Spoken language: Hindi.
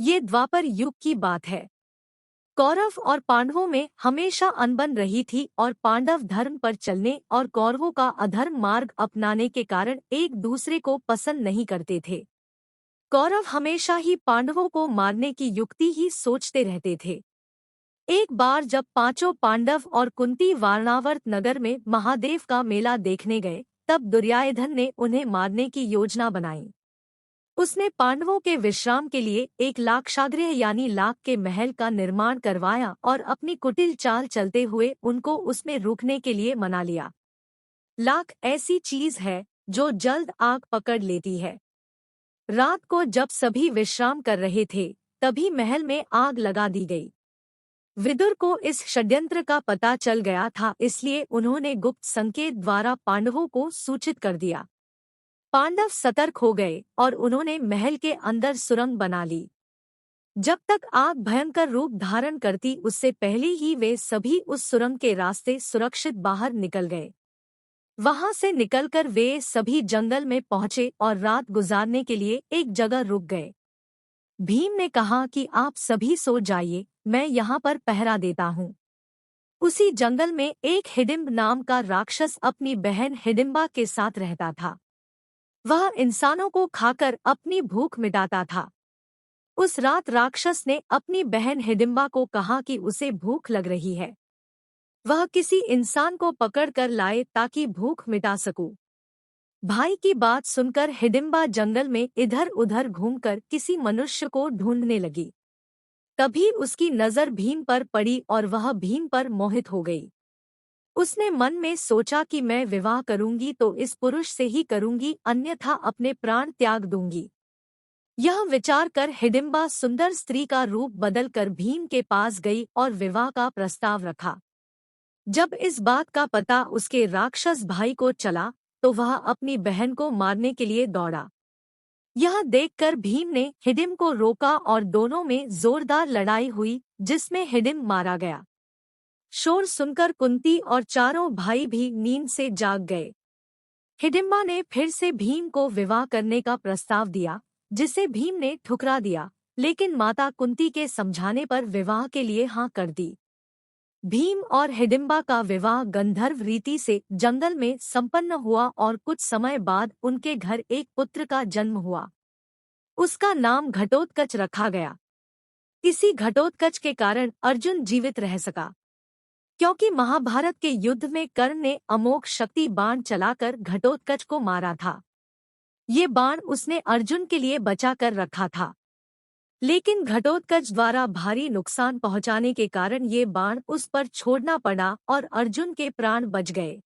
ये द्वापर युग की बात है। कौरव और पांडवों में हमेशा अनबन रही थी और पांडव धर्म पर चलने और कौरवों का अधर्म मार्ग अपनाने के कारण एक दूसरे को पसंद नहीं करते थे। कौरव हमेशा ही पांडवों को मारने की युक्ति ही सोचते रहते थे। एक बार जब पांचों पांडव और कुंती वारणावर्त नगर में महादेव का मेला देखने गए, तब दुर्योधन ने उन्हें मारने की योजना बनाई। उसने पांडवों के विश्राम के लिए एक लाक्षागृह यानी लाख के महल का निर्माण करवाया और अपनी कुटिल चाल चलते हुए उनको उसमें रुकने के लिए मना लिया। लाख ऐसी चीज है जो जल्द आग पकड़ लेती है। रात को जब सभी विश्राम कर रहे थे, तभी महल में आग लगा दी गई। विदुर को इस षड्यंत्र का पता चल गया था, इसलिए उन्होंने गुप्त संकेत द्वारा पांडवों को सूचित कर दिया। पांडव सतर्क हो गए और उन्होंने महल के अंदर सुरंग बना ली। जब तक आग भयंकर रूप धारण करती उससे पहले ही वे सभी उस सुरंग के रास्ते सुरक्षित बाहर निकल गए। वहां से निकलकर वे सभी जंगल में पहुंचे और रात गुजारने के लिए एक जगह रुक गए। भीम ने कहा कि आप सभी सो जाइए, मैं यहाँ पर पहरा देता हूँ। उसी जंगल में एक हिडिंब नाम का राक्षस अपनी बहन हिडिंबा के साथ रहता था। वह इंसानों को खाकर अपनी भूख मिटाता था। उस रात राक्षस ने अपनी बहन हिडिंबा को कहा कि उसे भूख लग रही है, वह किसी इंसान को पकड़ कर लाए ताकि भूख मिटा सकूं। भाई की बात सुनकर हिडिंबा जंगल में इधर उधर घूमकर किसी मनुष्य को ढूंढने लगी। तभी उसकी नजर भीम पर पड़ी और वह भीम पर मोहित हो गई। उसने मन में सोचा कि मैं विवाह करूंगी तो इस पुरुष से ही करूंगी, अन्यथा अपने प्राण त्याग दूंगी। यह विचार कर हिडिंबा सुंदर स्त्री का रूप बदलकर भीम के पास गई और विवाह का प्रस्ताव रखा। जब इस बात का पता उसके राक्षस भाई को चला तो वह अपनी बहन को मारने के लिए दौड़ा। यह देखकर भीम ने हिडिंब को रोका और दोनों में जोरदार लड़ाई हुई, जिसमें हिडिंब मारा गया। शोर सुनकर कुंती और चारों भाई भी नींद से जाग गए। हिडिंबा ने फिर से भीम को विवाह करने का प्रस्ताव दिया, जिसे भीम ने ठुकरा दिया, लेकिन माता कुंती के समझाने पर विवाह के लिए हाँ कर दी। भीम और हिडिंबा का विवाह गंधर्व रीति से जंगल में संपन्न हुआ और कुछ समय बाद उनके घर एक पुत्र का जन्म हुआ। उसका नाम घटोत्कच रखा गया। इसी घटोत्कच के कारण अर्जुन जीवित रह सका, क्योंकि महाभारत के युद्ध में कर्ण ने अमोघ शक्ति बाण चलाकर घटोत्कच को मारा था। ये बाण उसने अर्जुन के लिए बचा कर रखा था, लेकिन घटोत्कच द्वारा भारी नुकसान पहुंचाने के कारण ये बाण उस पर छोड़ना पड़ा और अर्जुन के प्राण बच गए।